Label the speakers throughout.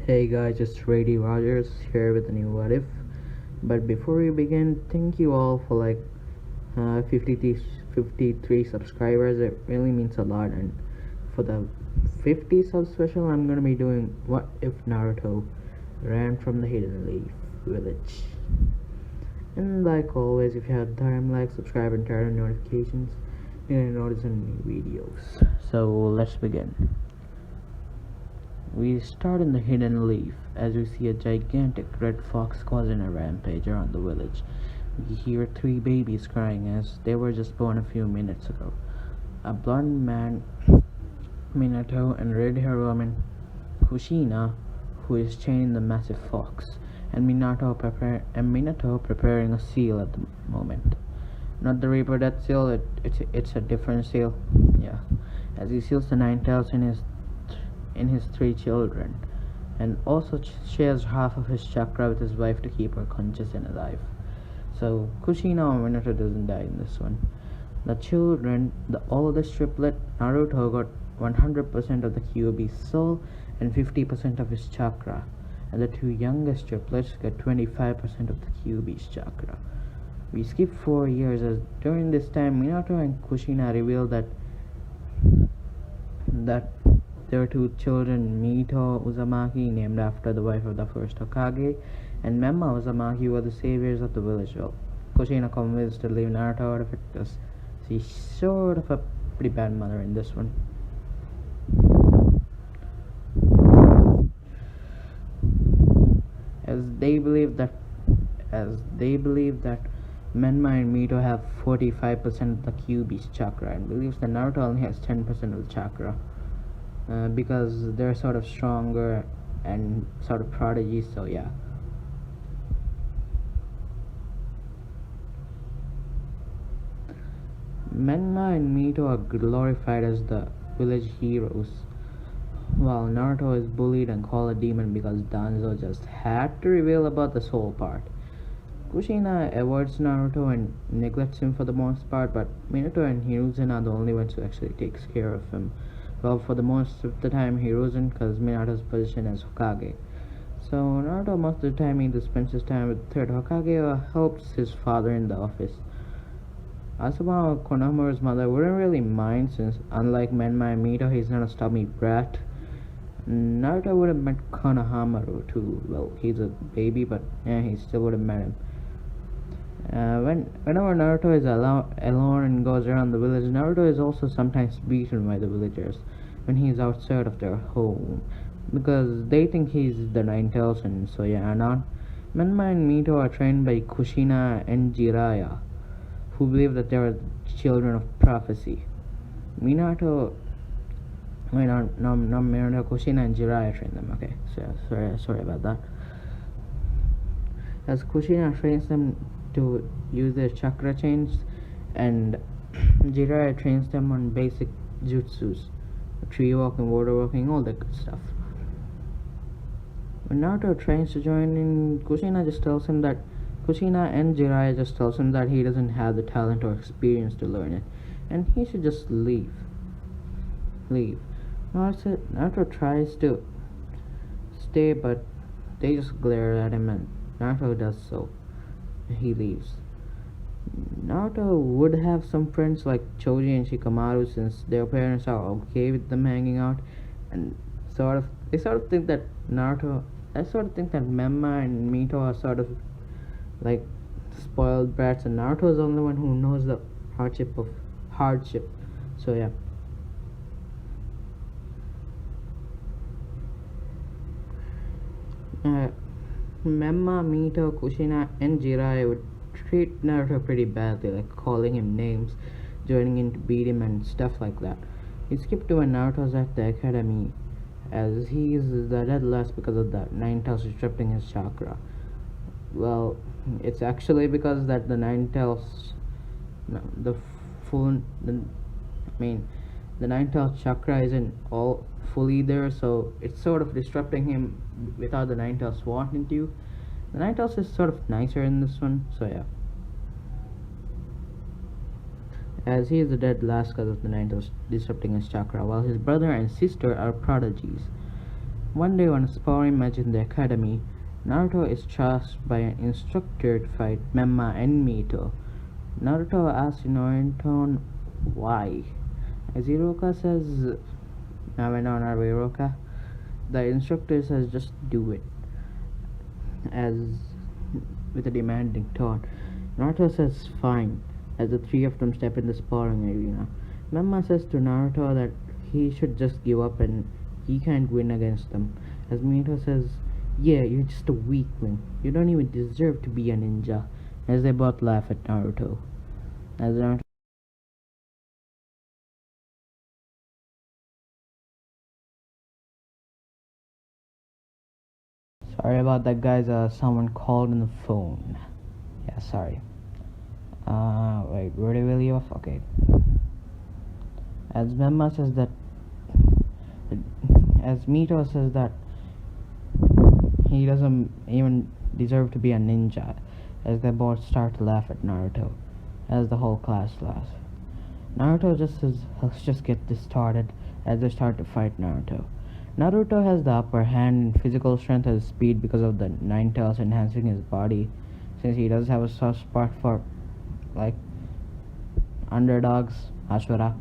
Speaker 1: Hey guys, it's Rady Rogers here with a new What If. But before we begin, thank you all for 53 subscribers. It really means a lot. And for the 50 sub special, I'm gonna be doing What If Naruto ran from the Hidden Leaf Village. And like always, if you have time, like, subscribe, and turn on notifications, you're gonna notice any new videos. So let's begin. We start in the Hidden Leaf as we see a gigantic red fox causing a rampage around the village. We hear 3 babies crying as they were just born a few minutes ago. A blonde man, Minato, and red-haired woman, Kushina, who is chaining the massive fox, and Minato preparing a seal at the moment. Not the Reaper Death seal, it's a different seal. Yeah, as he seals the 9 tails in his 3 children, and also shares half of his chakra with his wife to keep her conscious and alive. So Kushina or Minato doesn't die in this one. The children, the oldest triplet Naruto got 100% of the Kyuubi's soul and 50% of his chakra, and the 2 youngest triplets get 25% of the Kyuubi's chakra. We skip 4 years as during this time Minato and Kushina reveal that their 2 children, Mito Uzumaki, named after the wife of the first Hokage, and Memma Uzumaki, were the saviors of the village. Well, Kushina convinced to leave Naruto out of it because she's sort of a pretty bad mother in this one. As they believe that Menma and Mito have 45% of the Kyuubi's chakra, and believes that Naruto only has 10% of the chakra. Because they're sort of stronger and sort of prodigies, so yeah. Menma and Mito are glorified as the village heroes, while Naruto is bullied and called a demon because Danzo just had to reveal about the soul part. Kushina avoids Naruto and neglects him for the most part, but Minato and Hiruzen are the only ones who actually takes care of him. Well, for the most of the time, Hiruzen, because Minato's position as Hokage. So Naruto most of the time either spends his time with the 3rd Hokage or helps his father in the office. Asuma, Konohamaru's mother, wouldn't really mind since, unlike Menma and Mito, he's not a stubby brat. Naruto would have met Konohamaru too. Well, he's a baby, but yeah, he still would have met him. Whenever Naruto is alone and goes around the village, Naruto is also sometimes beaten by the villagers when he is outside of their home because they think he's the 9 tails, and so yeah. Now, Menma and Mito are trained by Kushina and Jiraiya, who believe that they are children of prophecy. Minato, Kushina and Jiraiya train them. Okay, so sorry about that. As Kushina trains them to use their chakra chains, and Jiraiya trains them on basic jutsus, tree walking, water walking, all that good stuff. When Naruto tries to join in, Kushina and Jiraiya just tells him that he doesn't have the talent or experience to learn it, and he should just leave. Naruto tries to stay, but they just glare at him, and Naruto does so. He leaves. Naruto would have some friends like Choji and Shikamaru since their parents are okay with them hanging out, and they sort of think that Memma and Mito are sort of like spoiled brats, and Naruto is the only one who knows the hardship. So yeah. Memma, Mito, Kushina, and Jiraiya would treat Naruto pretty badly, like calling him names, joining in to beat him, and stuff like that. We skip to when Naruto's at the academy, as he is the dead last because of the 9 tails disrupting his chakra. Well, it's actually because that the 9 tails, the 9 tails chakra isn't all fully there, so it's sort of disrupting him without the 9 tails wanting to. The 9 tails is sort of nicer in this one, so yeah. As he is the dead last because of the 9 tails disrupting his chakra, while his brother and sister are prodigies. One day on a sparring match in the academy, Naruto is charged by an instructor to fight Memma and Mito. Naruto asks Naruto why. As Hiroka says, "Nawe no Hiroka," the instructor says just do it, as with a demanding tone. Naruto says fine, as the three of them step in the sparring arena. Memma says to Naruto that he should just give up and he can't win against them. As Mito says, yeah, you're just a weakling. You don't even deserve to be a ninja. As they both laugh at Naruto. As Naruto Sorry about that, guys. Someone called on the phone. Yeah, sorry. Wait, where did we leave off? Okay. As Memma says that, as Mito says that he doesn't even deserve to be a ninja, as they both start to laugh at Naruto, as the whole class laughs. Naruto just says, let's just get this started, as they start to fight Naruto. Naruto has the upper hand in physical strength and speed because of the nine tails enhancing his body, since he does have a soft spot for, like, underdogs, Ashura.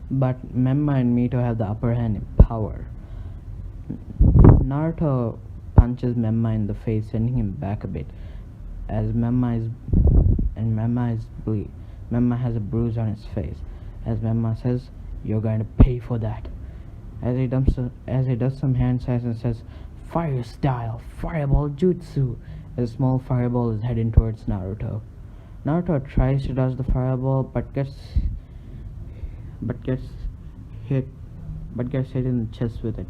Speaker 1: But Memma and Mito have the upper hand in power. Naruto punches Memma in the face, sending him back a bit, as Memma has a bruise on his face. As Memma says, "You're going to pay for that." As he does some hand signs and says, "Fire style, fireball jutsu," as a small fireball is heading towards Naruto. Naruto tries to dodge the fireball, but gets hit in the chest with it.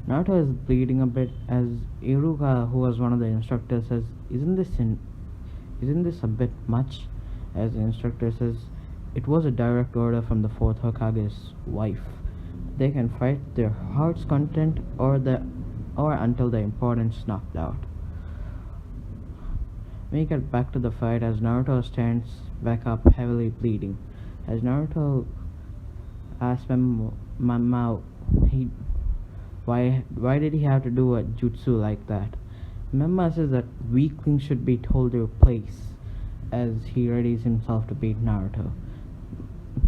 Speaker 1: Naruto is bleeding a bit, as Iruka, who was one of the instructors, says, Isn't this a bit much?" As the instructor says, "It was a direct order from the fourth Hokage's wife. They can fight their heart's content or until the opponent's knocked out." We get back to the fight as Naruto stands back up, heavily bleeding. As Naruto asks Memma why did he have to do a jutsu like that. Memma says that weaklings should be told their place, as he readies himself to beat Naruto.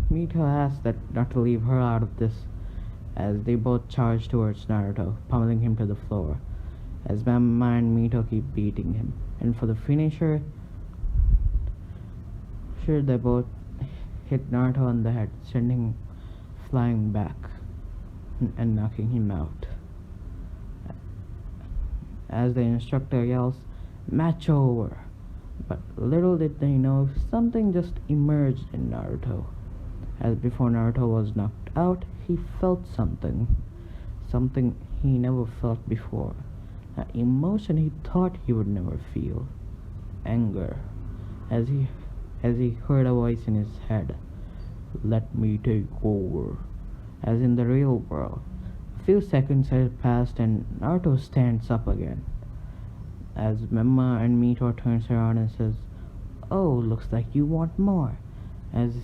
Speaker 1: Mito asks that not to leave her out of this, as they both charge towards Naruto, pummeling him to the floor, as Memma and Mito keep beating him. And for the finisher, they both hit Naruto on the head, sending him flying back and knocking him out. As the instructor yells, "Match over!" But little did they know, something just emerged in Naruto. As before Naruto was knocked out, he felt something he never felt before, an emotion he thought he would never feel, anger, as he heard a voice in his head, "Let me take over," as in the real world. A few seconds had passed and Naruto stands up again, as Memma and Mito turns around and says, "Oh, looks like you want more," as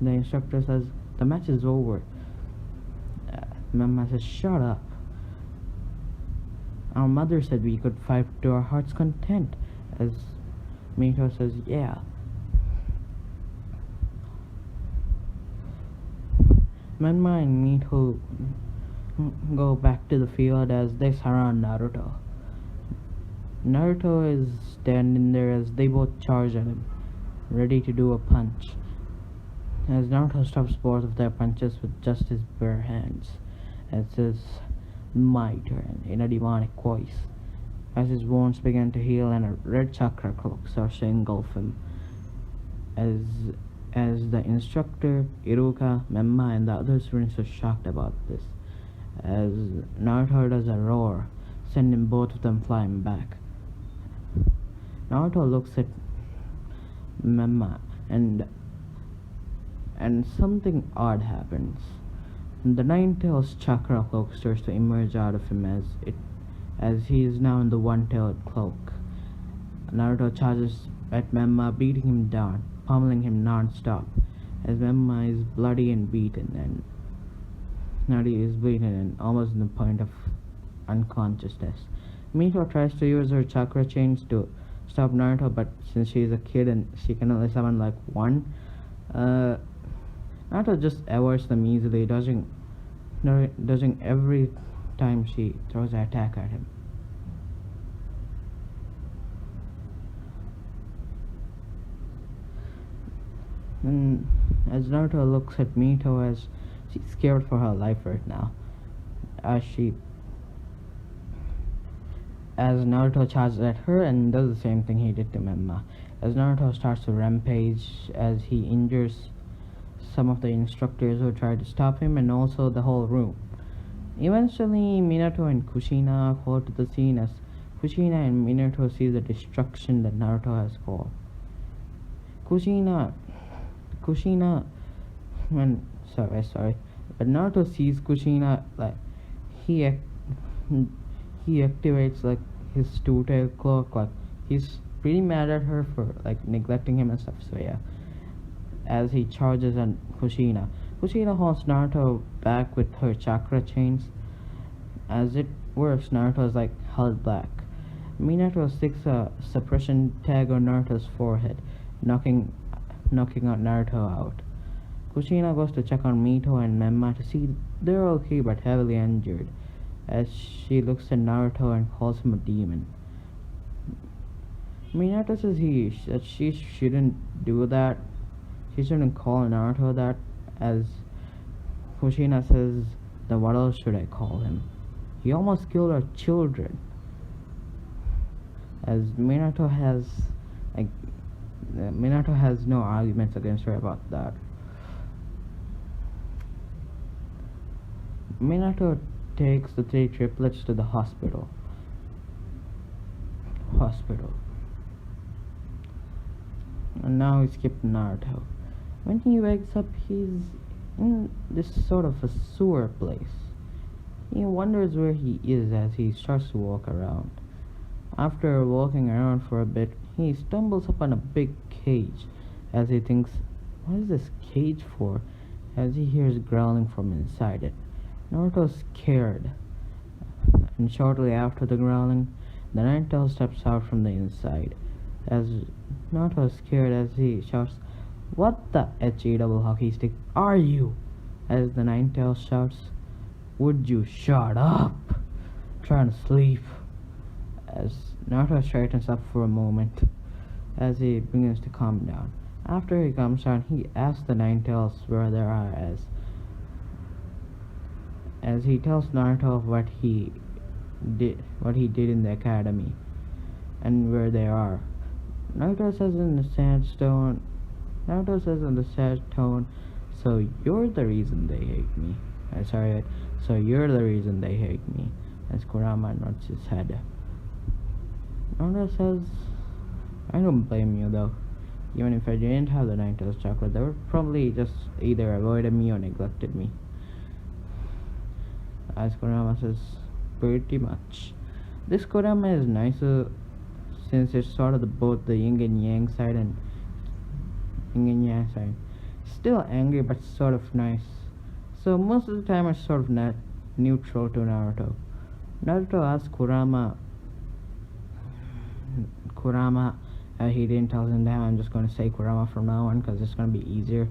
Speaker 1: the instructor says, "The match is over." Memma says, "Shut up. Our mother said we could fight to our heart's content," as Mito says, "Yeah." Memma and Mito go back to the field as they surround Naruto. Naruto is standing there as they both charge at him, ready to do a punch, as Naruto stops both of their punches with just his bare hands, and says, "My turn," in a demonic voice, as his wounds begin to heal and a red chakra cloak starts to engulf him, as the instructor, Iruka, Memma, and the other students are shocked about this, as Naruto does a roar, sending both of them flying back. Naruto looks at Memma and something odd happens. The nine-tails chakra cloak starts to emerge out of him as he is now in the one-tailed cloak. Naruto charges at Memma, beating him down, pummeling him non-stop, as Memma is bloody and beaten, and Nadi is beaten and almost in the point of unconsciousness. Mito tries to use her chakra chains to stop Naruto, but since she is a kid and she can only summon like one, Naruto just avoids them easily, dodging every time she throws an attack at him. And as Naruto looks at Mito, as she's scared for her life right now, as Naruto charges at her and does the same thing he did to Memma. As Naruto starts to rampage, as he injures some of the instructors who try to stop him and also the whole room. Eventually, Minato and Kushina call to the scene as Kushina and Minato see the destruction that Naruto has caused. But Naruto sees Kushina like he activates like his two-tailed cloak, like he's pretty mad at her for like neglecting him and stuff. So yeah, as he charges at Kushina holds Naruto back with her chakra chains. As it works, Naruto is like held back. Minato sticks a suppression tag on Naruto's forehead, knocking Naruto out. Kushina goes to check on Mito and Memma to see they're okay but heavily injured, as she looks at Naruto and calls him a demon. Minato says that she shouldn't do that. She shouldn't call Naruto that, as Kushina says, then what else should I call him? He almost killed our children. As Minato has no arguments against her about that. Minato takes the three triplets to the hospital. And now we skip Naruto. When he wakes up, he's in this sort of a sewer place. He wonders where he is as he starts to walk around. After walking around for a bit, he stumbles upon a big cage, as he thinks, what is this cage for? As he hears growling from inside it. Naruto's scared, and shortly after the growling, the Ninetale steps out from the inside. As Naruto is scared, as he shouts, "What the HE double hockey stick are you?" As the Ninetale shouts, "Would you shut up? Trying to sleep." As Naruto straightens up for a moment, as he begins to calm down. After he calms down, he asks the Ninetales where they are, as he tells Naruto what he did in the academy and where they are. Naruto says in the sad tone, "So you're the reason they hate me." So you're the reason they hate me. As Kurama nods his head. Naruto says, "I don't blame you though. Even if I didn't have the Ninetales chakra, they would probably just either avoided me or neglected me." As Kurama says, "Pretty much." This Kurama is nicer since it's sort of both the yin and yang side. Still angry but sort of nice. So most of the time it's sort of neutral to Naruto. Naruto asks Kurama, he didn't tell him that. I'm just going to say Kurama from now on because it's going to be easier.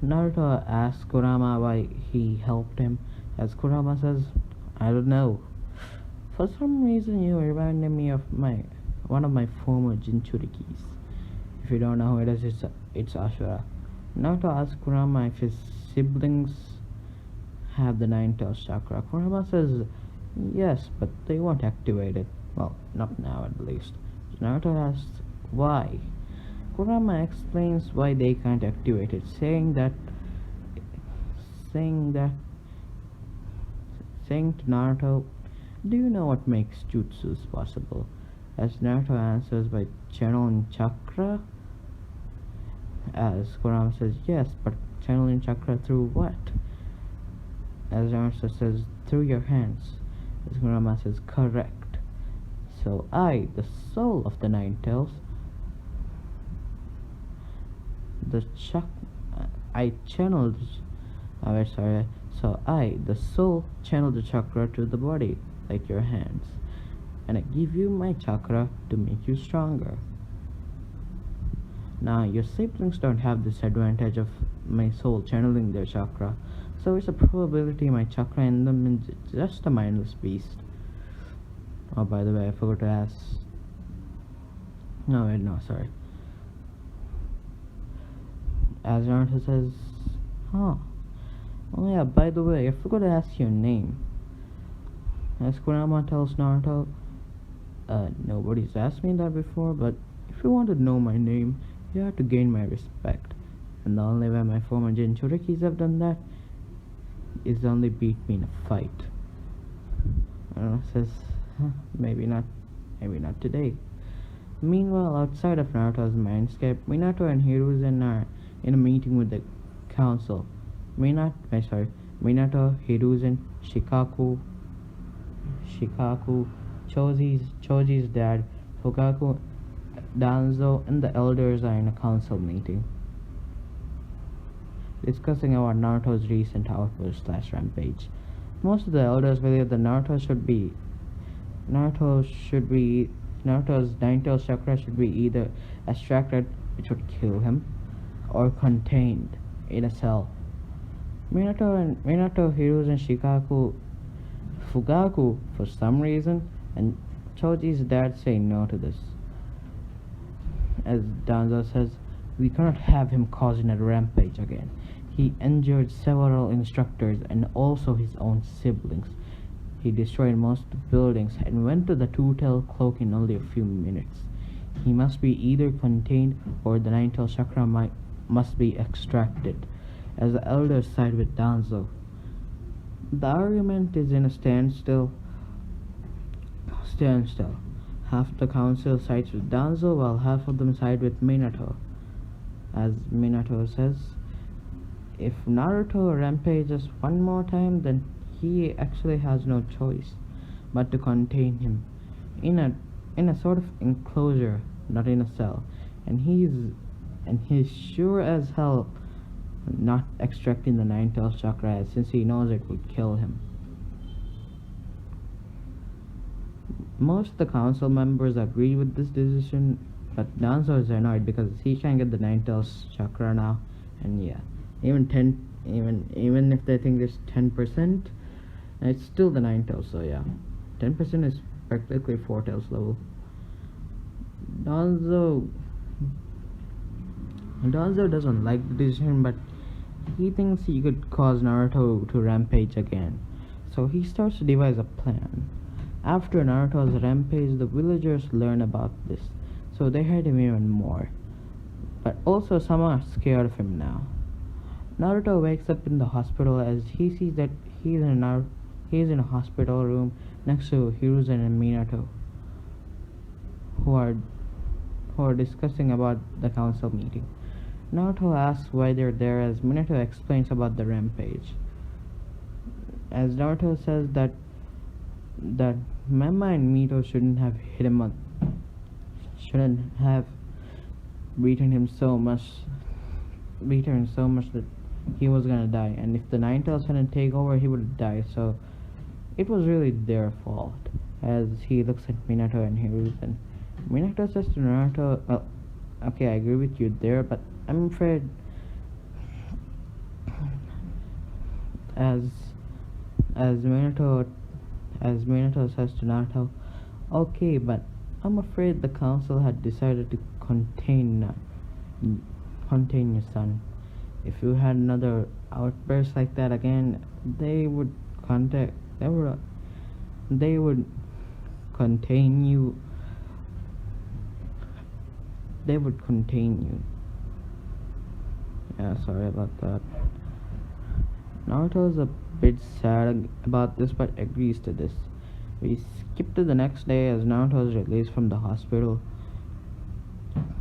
Speaker 1: Naruto asks Kurama why he helped him, as Kurama says, "I don't know. For some reason you reminded me of one of my former Jinchurikis. If you don't know who it is, it's Ashura." Naruto asks Kurama if his siblings have the Ninetales chakra. Kurama says yes, but they won't activate it. Well, not now at least. Naruto asks why. Kurama explains why they can't activate it, saying to Naruto, "Do you know what makes jutsus possible?" As Naruto answers by channeling chakra. As Kurama says yes, but channeling chakra through what? As Naruto says, "Through your hands." As Kurama says, "Correct. So I, the soul of the Ninetales." the chak I channeled wait, sorry. So the soul, channel the chakra to the body, like your hands, and I give you my chakra to make you stronger. Now, your siblings don't have this advantage of my soul channeling their chakra, so it's a probability my chakra in them is just a mindless beast. Oh, by the way, I forgot to ask. No, wait, no, sorry. As Naruto says, huh. Oh yeah, by the way, I forgot to ask your name. As Kurama tells Naruto, nobody's asked me that before, but if you want to know my name, you have to gain my respect. And the only way my former Jinchurikis have done that is only beat me in a fight. Naruto says, maybe not today. Meanwhile, outside of Naruto's mindscape, Minato and Hiruzen are in a meeting with the council. Minato, Hiruzen, Shikaku, Choji's dad, Fugaku, Danzo, and the elders are in a council meeting, discussing about Naruto's recent outburst / rampage. Most of the elders believe that Naruto's nine-tailed chakra should be either extracted, which would kill him, or contained in a cell. Minato, Hiruzen, Shikaku, Fugaku, for some reason, and Choji's dad say no to this. As Danzo says, we cannot have him causing a rampage again. He injured several instructors and also his own siblings. He destroyed most of the buildings and went to the two-tailed cloak in only a few minutes. He must be either contained or the nine-tailed chakra must be extracted, as the elders side with Danzo. The argument is in a standstill. Half the council sides with Danzo while half of them side with Minato. As Minato says, if Naruto rampages one more time, then he actually has no choice but to contain him in a sort of enclosure, not in a cell. And he's sure as hell not extracting the nine-tailed chakra, since he knows it would kill him. Most of the council members agree with this decision, but Danzo is annoyed because he can't get the nine-tailed chakra now, and yeah, even if they think it's 10%, it's still the nine-tails, so yeah, 10% is practically four tails level. Danzo doesn't like the decision, but he thinks he could cause Naruto to rampage again, so he starts to devise a plan. After Naruto's rampage, the villagers learn about this, so they hate him even more. But also some are scared of him now. Naruto wakes up in the hospital as he sees that he's in a hospital room next to Hiruzen and Minato, who are discussing about the council meeting. Naruto asks why they're there as Minato explains about the rampage. As Naruto says that Mema and Mito shouldn't have beaten him so much that he was gonna die, and if the nine-tails hadn't take over, he would die, so it was really their fault. As he looks at Minato and Hiruzen, Minato says to Naruto, well, okay, I agree with you there, but I'm afraid as Minato says to Naruto, okay, but I'm afraid the council had decided to contain your son. If you had another outburst like that again, they would contain you. Yeah, sorry about that. Naruto's a bit sad about this, but agrees to this. We skip to the next day as Naruto is released from the hospital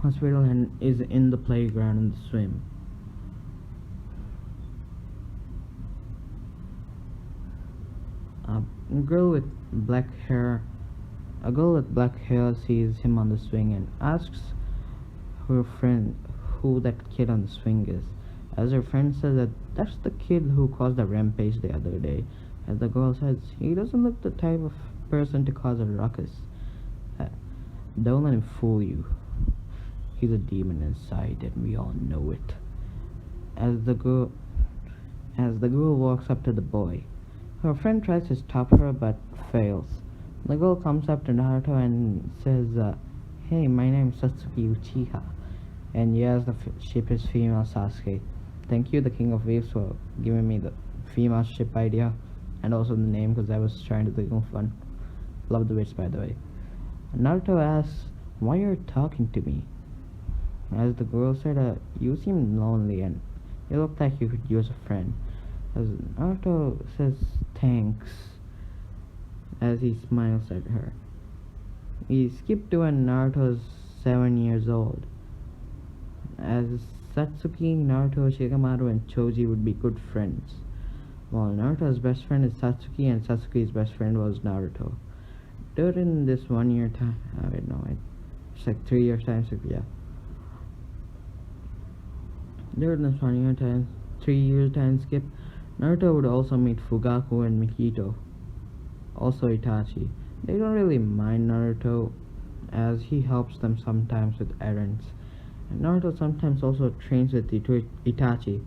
Speaker 1: and is in the playground in the swim. A girl with black hair sees him on the swing and asks her friend who that kid on the swing is. As her friend says that that's the kid who caused the rampage the other day. As the girl says, he doesn't look the type of person to cause a ruckus. Uh, don't let him fool you. He's a demon inside, and we all know it. As the girl walks up to the boy, her friend tries to stop her but fails. The girl comes up to Naruto and says, "Hey, my name's Satsuki Uchiha, and yes, the ship is female Sasuke. Thank you, the King of Waves, for giving me the female ship idea, and also the name because I was trying to think of one. Love the wits, by the way." Naruto asks, "Why are you talking to me?" As the girl said, "You seem lonely and you look like you could use a friend." As Naruto says thanks as he smiles at her. We skip to when Naruto's 7 years old. As Satsuki, Naruto, Shikamaru and Choji would be good friends, while Naruto's best friend is Satsuki and Satsuki's best friend was Naruto. During this 1 year time, it's like 3 years time, so yeah. During this 1 year time, 3 years time skip, Naruto would also meet Fugaku and Mikito, also Itachi. They don't really mind Naruto as he helps them sometimes with errands. And Naruto sometimes also trains with Itachi,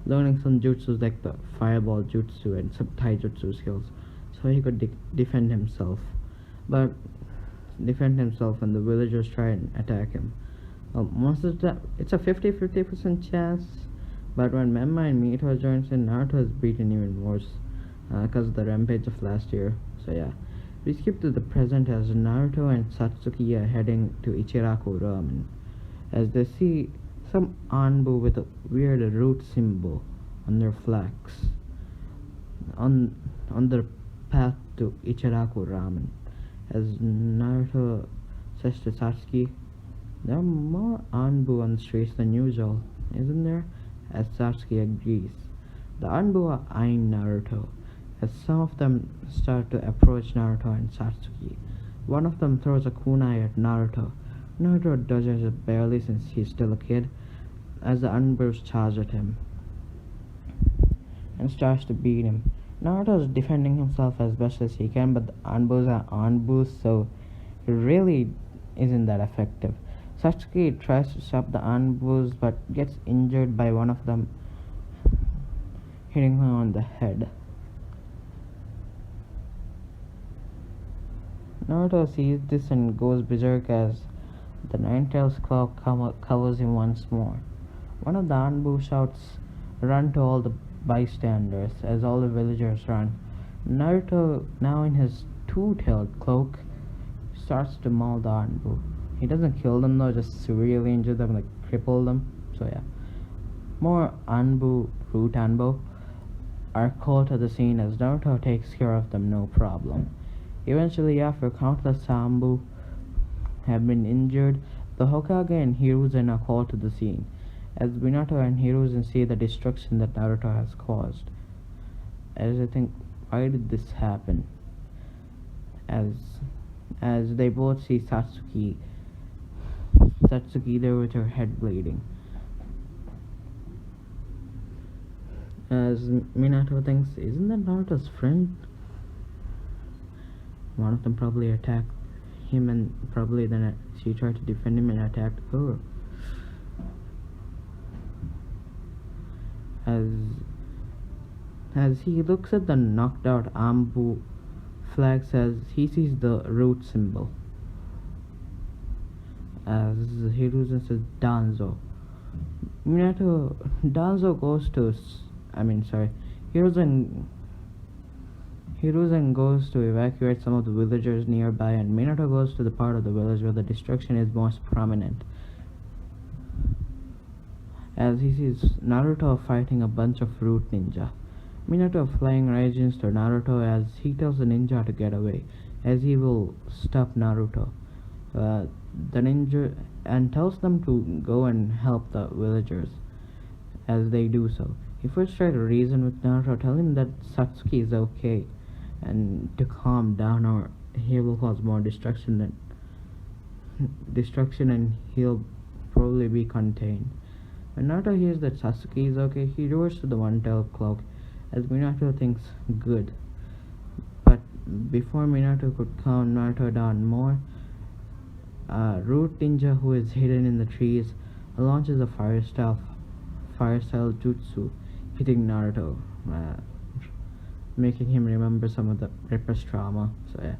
Speaker 1: learning some jutsus like the fireball jutsu and some taijutsu skills, so he could defend himself. But defend himself when the villagers try and attack him. Most of the time, it's a 50% chance, but when Memma and Mito joins in, Naruto is beaten even worse because of the rampage of last year. So yeah, we skip to the present as Naruto and Satsuki are heading to Ichiraku Ramen, as they see some Anbu with a weird root symbol on their flags on their path to Ichiraku Ramen. As Naruto says to Satsuki, "There are more Anbu on the streets than usual, isn't there?" As Satsuki agrees. The Anbu are eyeing Naruto, as some of them start to approach Naruto and Satsuki. One of them throws a kunai at Naruto. Naruto dodges it barely since he's still a kid, as the Anbus charge at him and starts to beat him. Naruto is defending himself as best as he can, but the Anbus are Anbus, so it really isn't that effective. Satsuki tries to stop the Anbus but gets injured by one of them hitting him on the head. Naruto sees this and goes berserk as the Nine-Tails Claw covers him once more. One of the Anbu shouts, "Run!" to all the bystanders as all the villagers run. Naruto, now in his two-tailed cloak, starts to maul the Anbu. He doesn't kill them though, just severely injure them, like cripple them. So yeah. More Anbu, root Anbu, are called to the scene as Naruto takes care of them no problem. Eventually, after countless Anbu have been injured, the Hokage and Hiruzen are called to the scene, as Minato and Hiruzen see the destruction that Naruto has caused. As I think, why did this happen? As they both see Satsuki there with her head bleeding. As Minato thinks, isn't that Naruto's friend? One of them probably attacked him, and probably then she tried to defend him and attacked her. As he looks at the knocked out Anbu flag, says he sees the root symbol. As Hiruzen says Danzo. Danzo goes to Hiruzen goes to evacuate some of the villagers nearby, and Minato goes to the part of the village where the destruction is most prominent, as he sees Naruto fighting a bunch of root ninja. Minato flying rages to Naruto as he tells the ninja to get away, as he will stop Naruto. The ninja and tells them to go and help the villagers. As they do so, he first tries to reason with Naruto, telling him that Satsuki is okay and to calm down, or he will cause more destruction and he'll probably be contained. When Naruto hears that Sasuke is okay, he roars to the one-tailed cloak as Minato thinks good. But before Minato could calm Naruto down more, Root Ninja, who is hidden in the trees, launches a fire style jutsu, hitting Naruto, making him remember some of the repressed trauma. So yeah.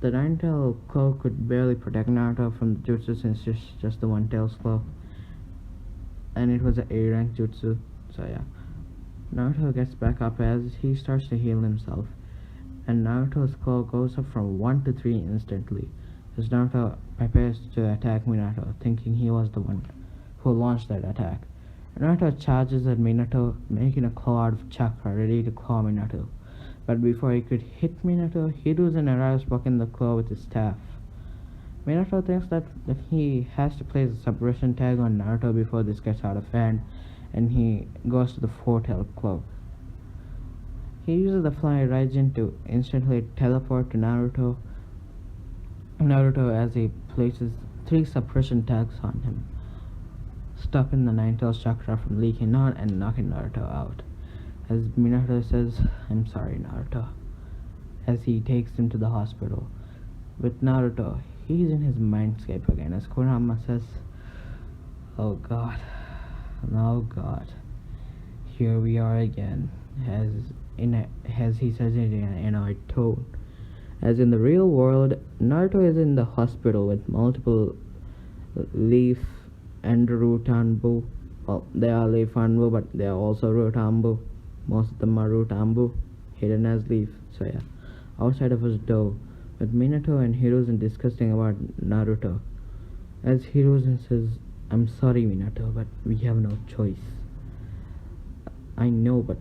Speaker 1: The nine-tailed cloak could barely protect Naruto from the jutsu since it's just the one-tailed cloak. And it was an A-rank jutsu. So yeah. Naruto gets back up as he starts to heal himself. And Naruto's cloak goes up from 1 to 3 instantly. As Naruto prepares to attack Minato, thinking he was the one who launched that attack. Naruto charges at Minato, making a cloud of chakra ready to claw Minato. But before he could hit Minato, Hiruzen arrives blocking the claw with his staff. Minato thinks that he has to place a suppression tag on Naruto before this gets out of hand, and he goes to the four-tailed claw. He uses the flying Raijin to instantly teleport to Naruto as he places 3 suppression tags on him, stopping the nine-tailed chakra from leaking out and knocking Naruto out. As Minato says, "I'm sorry, Naruto," as he takes him to the hospital. With Naruto, he's in his mindscape again, as Kurama says, "Oh God, here we are again," as he says it in an annoyed tone. As in the real world, Naruto is in the hospital with multiple leaf and root anbu. Well, they are leaf anbu, but they are also root anbu. Most of them are root anbu, hidden as leaf. So yeah, outside of his door, with Minato and Hiruzen discussing about Naruto. As Hiruzen says, "I'm sorry, Minato, but we have no choice." "I know, but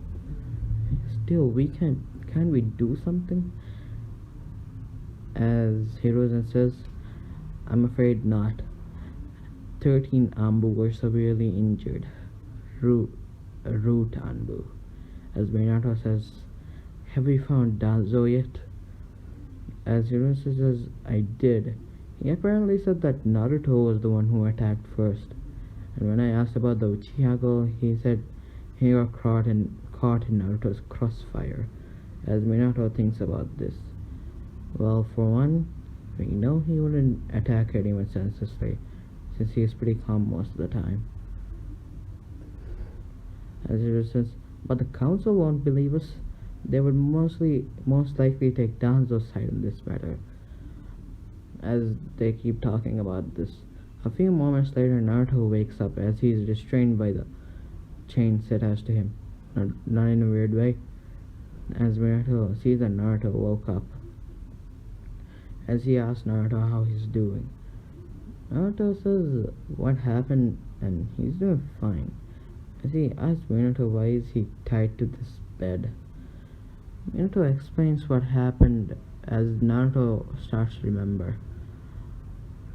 Speaker 1: still, can't we do something?" As Hiruzen says, "I'm afraid not. 13 Anbu were severely injured. Root Anbu." As Minato says, "Have we found Danzo yet?" As Hiruzen says, "I did." He apparently said that Naruto was the one who attacked first. And when I asked about the Uchiha girl, he said he got caught in Naruto's crossfire. As Minato thinks about this, well, for one, we know he wouldn't attack anyone senselessly, since he is pretty calm most of the time. As he says, "But the council won't believe us. They would most likely take Danzo's side in this matter." As they keep talking about this, a few moments later, Naruto wakes up as he is restrained by the chain set as to him. Not in a weird way. As Minato sees that Naruto woke up, as he asks Naruto how he's doing. Naruto says what happened, and he's doing fine. As he asks Minato why is he tied to this bed. Minato explains what happened as Naruto starts to remember.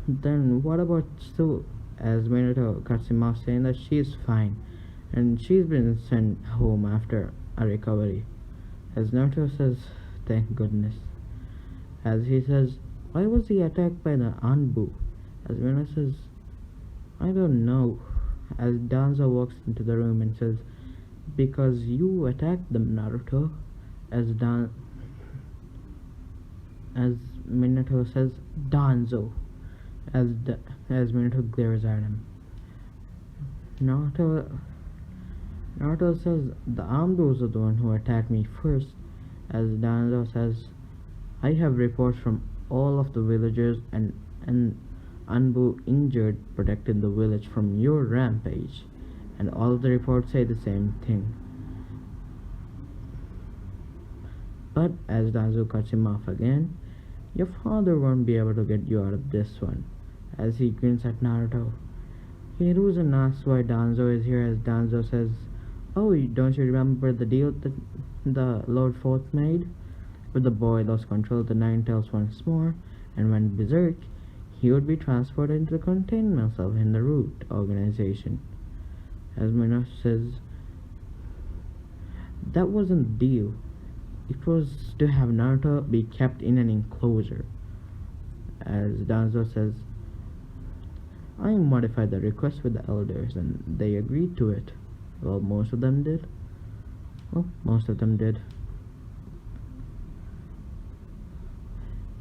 Speaker 1: "Then what about Stu?" As Minato cuts him off, saying that she is fine and she's been sent home after a recovery. As Naruto says, "Thank goodness." As he says, "Why was he attacked by the Anbu?" As Minato says, "I don't know." As Danzo walks into the room and says, "Because you attacked them, Naruto." As Minato says, "Danzo." As Minato glares at him. Naruto says, "The Ambus are the one who attacked me first." As Danzo says, "I have reports from all of the villagers and Anbu injured protected the village from your rampage, and all of the reports say the same thing." But as Danzo cuts him off again, "Your father won't be able to get you out of this one." As he grins at Naruto. Hiruzen asks why Danzo is here, as Danzo says, "Oh, don't you remember the deal that the Lord Fourth made? If the boy lost control of the Nine Tails once more and went berserk, he would be transported into the containment cell in the Root organization." As Minato says, "That wasn't the deal. It was to have Naruto be kept in an enclosure." As Danzo says, I modified the request with the elders and they agreed to it. Well, most of them did. Well, most of them did.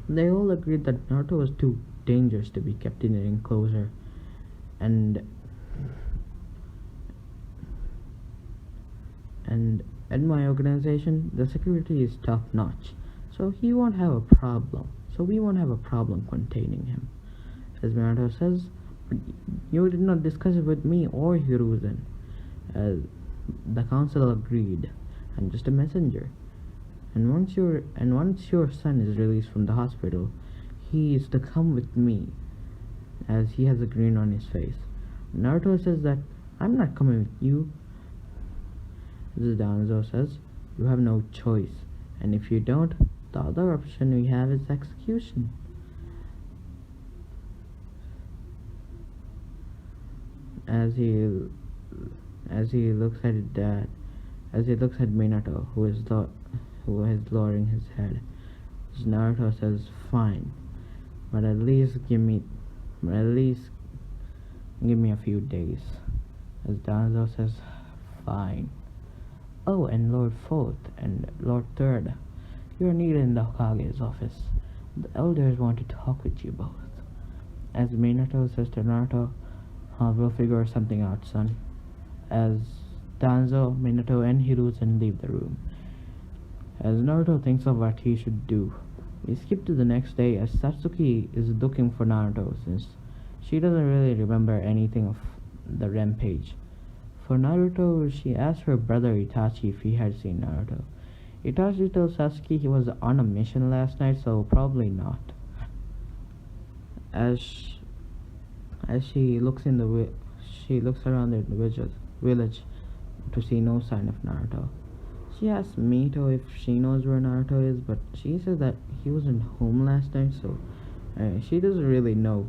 Speaker 1: They all agreed that Naruto was too dangerous to be kept in an enclosure, and and at my organization the security is top notch, so he won't have a problem. So we won't have a problem containing him. As Naruto says, but you did not discuss it with me or Hiruzen. The council agreed. I'm just a messenger. And once your son is released from the hospital, he is to come with me, as he has a grin on his face. Naruto says that I'm not coming with you. Danzo says you have no choice, and if you don't, the other option we have is execution. As he looks at Minato, who is lowering his head, Naruto says, "Fine, but at least give me a few days." As Danzo says, "Fine." Oh, and Lord Fourth and Lord Third, you're needed in the Hokage's office. The elders want to talk with you both. As Minato says to Naruto, we'll figure something out, son. As Danzo, Minato, and Hiruzen leave the room. As Naruto thinks of what he should do, we skip to the next day as Satsuki is looking for Naruto since she doesn't really remember anything of the Rampage. For Naruto, she asked her brother Itachi if he had seen Naruto. Itachi tells Satsuki he was on a mission last night, so probably not. As she looks around the village to see no sign of Naruto. She asks Mito if she knows where Naruto is, but she says that he wasn't home last night, so she doesn't really know.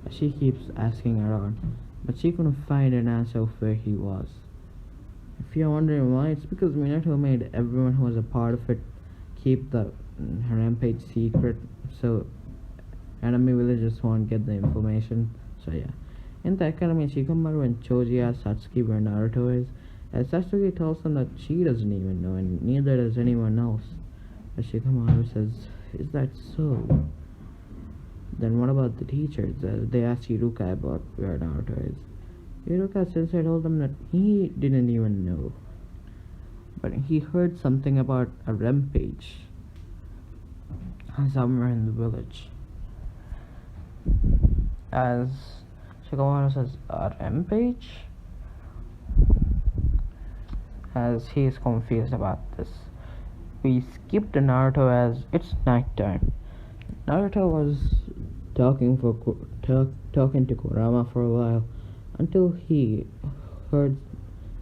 Speaker 1: She keeps asking around, but she couldn't find an answer of where he was. If you're wondering why, it's because Minato made everyone who was a part of it keep the Rampage secret, so enemy villagers won't get the information. So yeah. In the academy, Shikamaru and Choji ask Satsuki where Naruto is, as Satsuki tells them that she doesn't even know, and neither does anyone else. As Shikamaru says, "Is that so?" Then what about the teachers? They ask Iruka about where Naruto is. Iruka says I told them that he didn't even know, but he heard something about a rampage somewhere in the village. As Shikamaru says, a rampage? As he is confused about this, we skip to Naruto as it's nighttime. Naruto was talking to Kurama for a while until he heard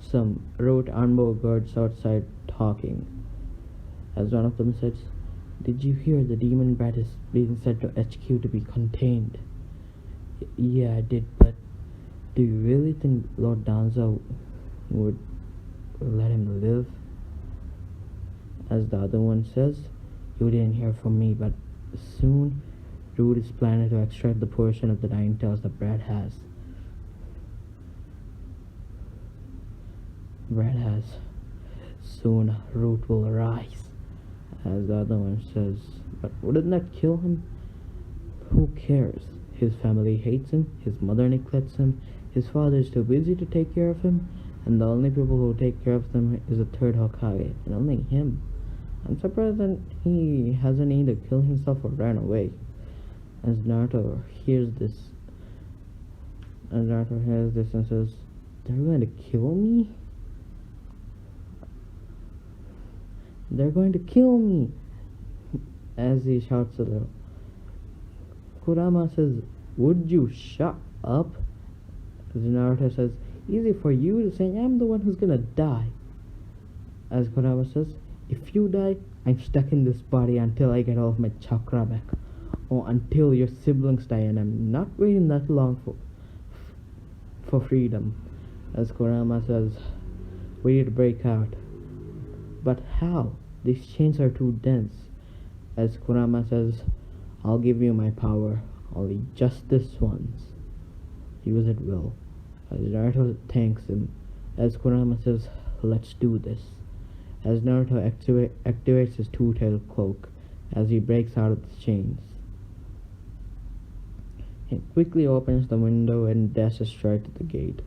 Speaker 1: some rote Anbo guards outside talking. As one of them says, "Did you hear the demon brat is being sent to HQ to be contained?" Yeah, I did, but do you really think Lord Danzo would let him live? As the other one says, "You didn't hear from me, but soon Root is planning to extract the portion of the 9 tails that Brad has. Soon Root will rise." As the other one says, "But wouldn't that kill him?" Who cares? His family hates him, his mother neglects him, his father is too busy to take care of him, and the only people who take care of them is the third Hokage, and only him. I'm surprised that he hasn't either killed himself or ran away. As Naruto hears this and says, "They're going to kill me? They're going to kill me!" As he shouts a little. Kurama says, "Would you shut up?" As Naruto says, "Easy for you to say I'm the one who's gonna die." As Kurama says, "If you die, I'm stuck in this body until I get all of my chakra back. Or until your siblings die, and I'm not waiting that long for freedom." As Kurama says, "We need to break out." "But how? These chains are too dense." As Kurama says, "I'll give you my power, only just this once." use at will. As Naruto thanks him, as Kurama says, "Let's do this." As Naruto activates his two-tailed cloak as he breaks out of the chains. He quickly opens the window and dashes straight to the gate.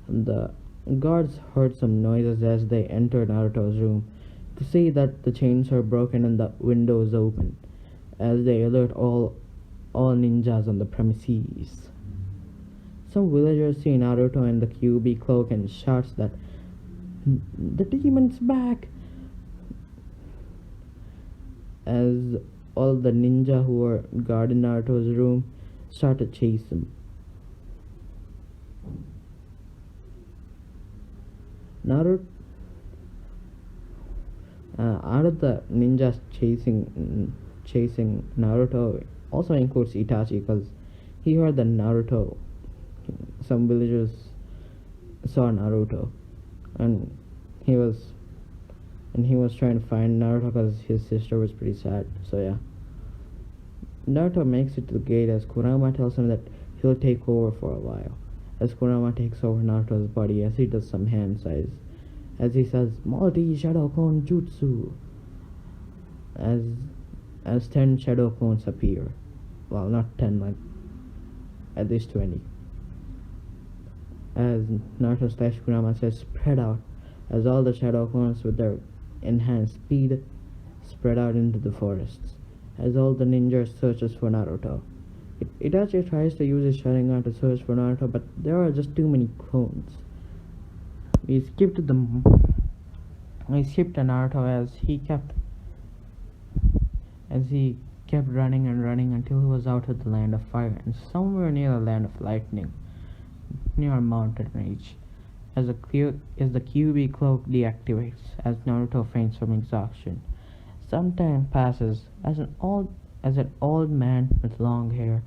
Speaker 1: And the guards heard some noises as they entered Naruto's room to see that the chains are broken and the window is open, as they alert all ninjas on the premises. Some villagers see Naruto in the QB cloak and shouts that the demon's back, as all the ninja who were guarding Naruto's room start to chase him. Naruto, out of the ninjas chasing Naruto also includes Itachi, because he heard that some villagers saw Naruto, and he was trying to find Naruto because his sister was pretty sad. So yeah, Naruto makes it to the gate as Kurama tells him that he'll take over for a while. As Kurama takes over Naruto's body as he does some hand size, as he says multi-shadow clone jutsu, as 10 shadow clones appear. Well, not 10, like at least 20. As Naruto / Kurama says, spread out, as all the shadow clones with their enhanced speed spread out into the forests, as all the ninjas searches for Naruto. Itachi tries to use his Sharingan to search for Naruto, but there are just too many clones. We skipped to Naruto as he kept running and running until he was out of the land of fire and somewhere near the land of lightning, near a mountain range. As the QB cloak deactivates, as Naruto faints from exhaustion. Some time passes as an old man with long hair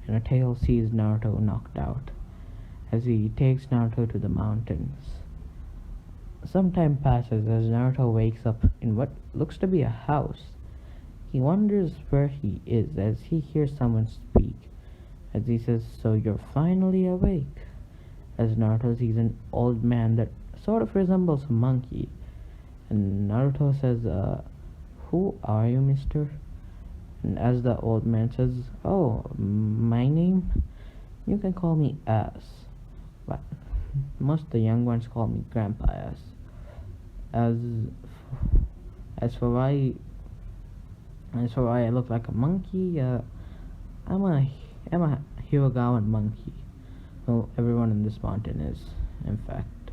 Speaker 1: and a tail sees Naruto knocked out, as he takes Naruto to the mountains. Some time passes as Naruto wakes up in what looks to be a house. He wonders where he is as he hears someone speak, as he says, "So you're finally awake," as Naruto sees an old man that sort of resembles a monkey, and Naruto says, "Who are you, mister?" And as the old man says, "Oh, my name? You can call me Ass, but most of the young ones call me Grandpa Ass. As for why I look like a monkey, I'm a Yogawa monkey. Well, everyone in this mountain is, in fact.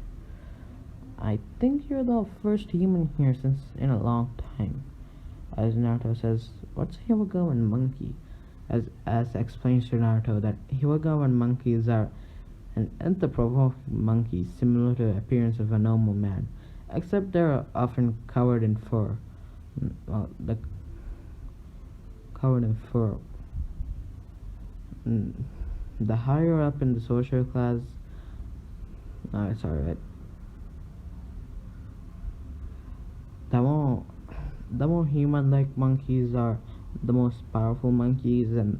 Speaker 1: I think you're the first human here since in a long time." As Naruto says, "What's a Yogawan monkey?" As explains to Naruto that Yogawan monkeys are an anthropomorphic monkey similar to the appearance of a normal man, except they're often covered in fur. Well, covered in fur. The higher up in the social class, it's alright. The more human-like monkeys are the most powerful monkeys, and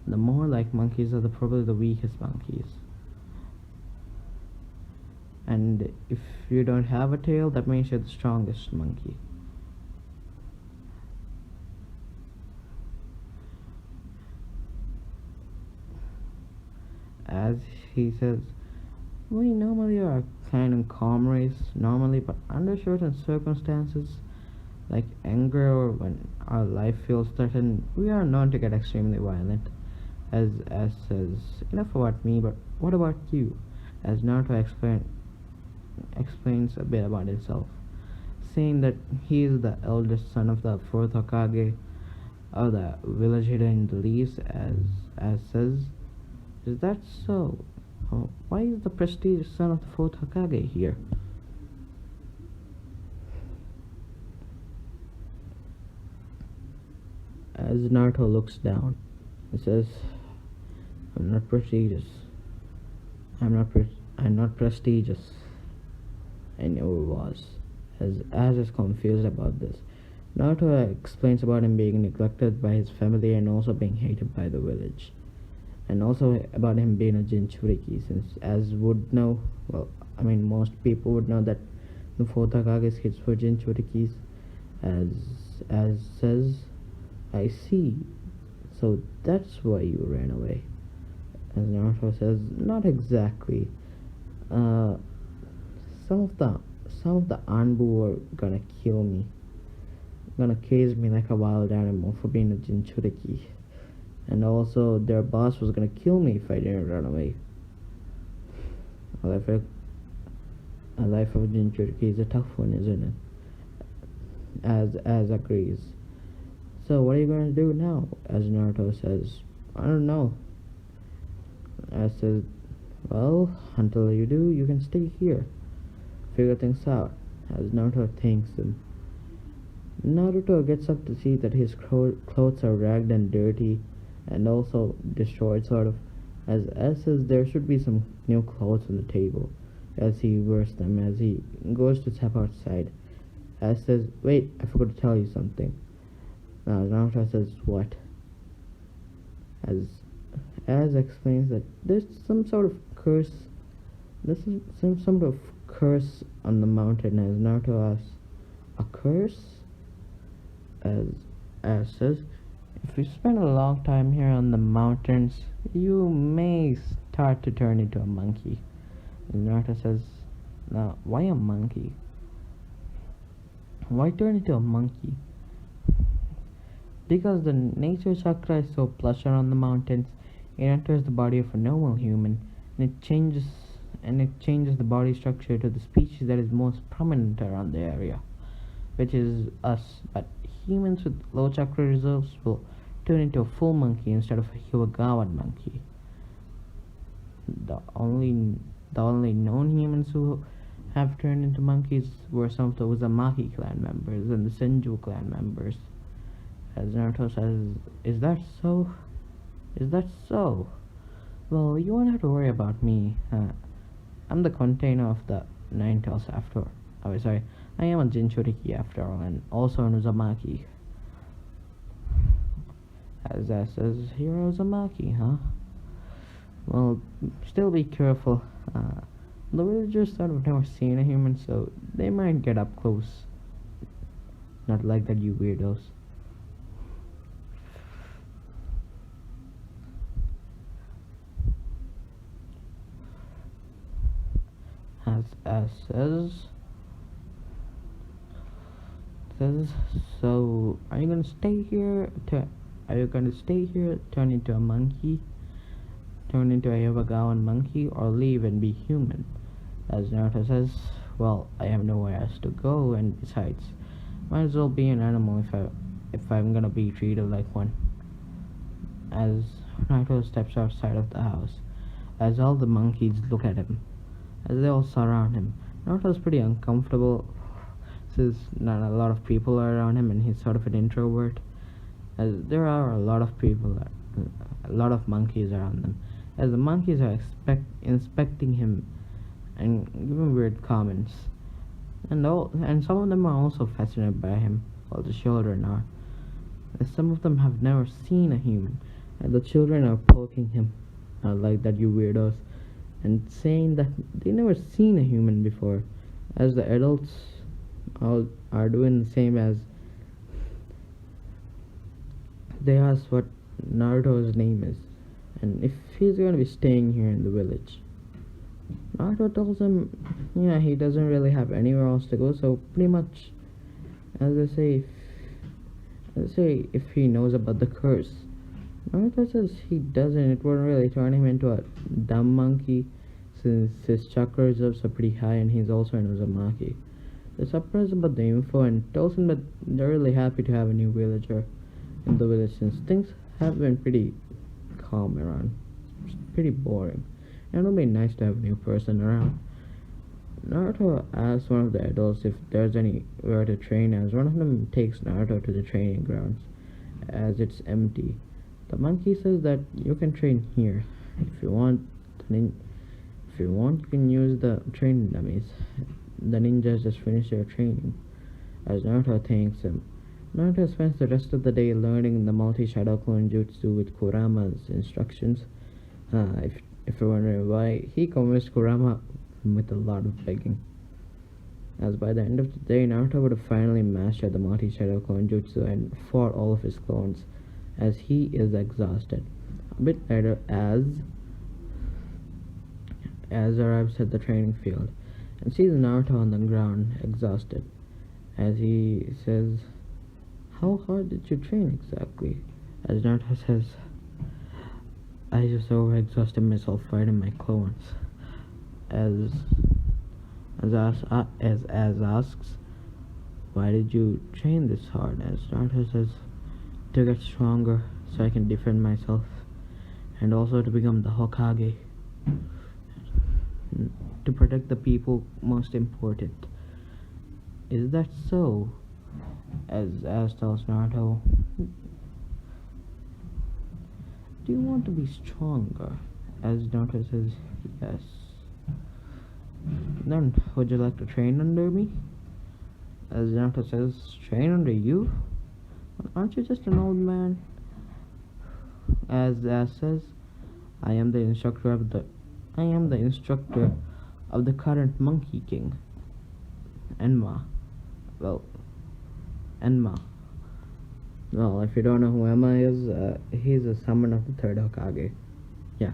Speaker 1: the more like monkeys are probably the weakest monkeys. And if you don't have a tail, that means you're the strongest monkey. As he says, "We normally are a kind and calm race, normally, but under certain circumstances, like anger or when our life feels threatened, we are known to get extremely violent." As says, "Enough about me, but what about you?" As Naruto explains a bit about himself, saying that he is the eldest son of the fourth Hokage of the village hidden in the leaves. As says, "Is that so? Why is the prestigious son of the fourth Hokage here?" As Naruto looks down, he says, "I'm not prestigious. I'm not prestigious. I never was." As is confused about this. Naruto explains about him being neglected by his family and also being hated by the village. and also about him being a Jinchuriki, since as would know, well, I mean most people would know that the fourth Hokage hits for Jinchurikis, as says, I see. So that's why you ran away. As Naruto says, not exactly. Uh, some of the Anbu were gonna kill me, gonna cage me like a wild animal for being a Jinchuriki, and also their boss was gonna kill me if I didn't run away. A life of Jinchuriki is a tough one, isn't it? As agrees. So what are you gonna do now? As Naruto says, I don't know. As says, well, until you do, you can stay here, figure things out. As Naruto thanks him. Naruto gets up to see that his clothes are ragged and dirty, and also destroyed, sort of. As says, there should be some new clothes on the table. As he wears them, as he goes to step outside. As says, wait, I forgot to tell you something. Naruto says, what? As explains that there's some sort of curse. There's some sort of curse on the mountain. As Naruto asks, a curse? As says, if you spend a long time here on the mountains, you may start to turn into a monkey. And Naruto says, now, why a monkey? Why turn into a monkey? Because the nature chakra is so plush around the mountains, it enters the body of a normal human, and it changes the body structure to the species that is most prominent around the area, which is us. But humans with low chakra reserves will turn into a full monkey instead of a Yogawa monkey. The only known humans who have turned into monkeys were some of the Uzumaki clan members and the Senju clan members. As Naruto says, is that so? Is that so? Well, you won't have to worry about me. I'm the container of the Nine Tails after all. Oh, sorry. I am a Jinchuriki after all, and also an Uzumaki. As that says, you're a Uzumaki, huh? Well, still be careful. The villagers sort of never seen a human, so they might get up close. Not like that, you weirdos. As says, so are you gonna stay here? Turn into a monkey? Turn into a Yogawan monkey, or leave and be human? As Naruto says, well, I have nowhere else to go, and besides, might as well be an animal if I'm gonna be treated like one. As Naruto steps outside of the house, as all the monkeys look at him, as they all surround him, Naruto's pretty uncomfortable since not a lot of people are around him, and he's sort of an introvert. As there are a lot of monkeys around them, as the monkeys are inspecting him and giving weird comments, and some of them are also fascinated by him, while the children are. As some of them have never seen a human, and the children are poking him, like that, you weirdos, and saying that they never seen a human before, as the adults all are doing the same. As they ask what Naruto's name is, and if he's going to be staying here in the village. Naruto tells him, yeah, he doesn't really have anywhere else to go, so pretty much, as they say, if he knows about the curse. Naruto says he doesn't. It wouldn't really turn him into a dumb monkey, since his chakra reserves are pretty high, and he's also an Uzumaki. They're surprised about the info and tells him that they're really happy to have a new villager in the village, since things have been pretty calm around. It's pretty boring, and it'll be nice to have a new person around. Naruto asks one of the adults if there's anywhere to train, as one of them takes Naruto to the training grounds, as it's empty. The monkey says that you can train here. If you want, you can use the training dummies. The ninjas just finished their training. As Naruto thanks him, Naruto spends the rest of the day learning the multi-shadow clone jutsu with Kurama's instructions. If you're wondering why, he convinced Kurama with a lot of begging. As by the end of the day, Naruto would have finally mastered the multi-shadow clone jutsu and fought all of his clones, as he is exhausted. A bit later, as arrives at the training field and sees Naruto on the ground, exhausted, as he says, "How hard did you train exactly?" As Naruto says, "I just overexhausted myself fighting my clones." As asks, "Why did you train this hard?" As Naruto says, "To get stronger so I can defend myself, and also to become the Hokage. To protect the people, most important." "Is that so?" As tells Naruto, "Do you want to be stronger?" As Naruto says, "Yes." "Then would you like to train under me?" As Naruto says, "Train under you? Aren't you just an old man?" As says, I am the instructor of the current Monkey King, Enma." Well, Enma. Well, if you don't know who Enma is, he's a summon of the third Hokage. Yeah.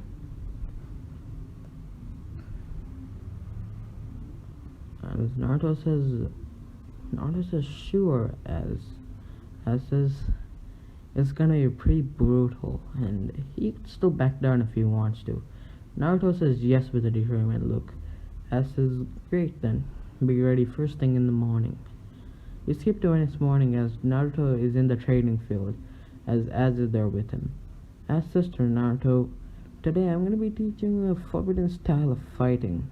Speaker 1: As Naruto says, "Sure." As says, "It's gonna be pretty brutal, and he could still back down if he wants to." Naruto says yes with a determined look. As says, "Great then, be ready first thing in the morning." We skip to next morning as Naruto is in the training field, as is there with him. As says to Naruto, "Today I'm gonna be teaching you a forbidden style of fighting."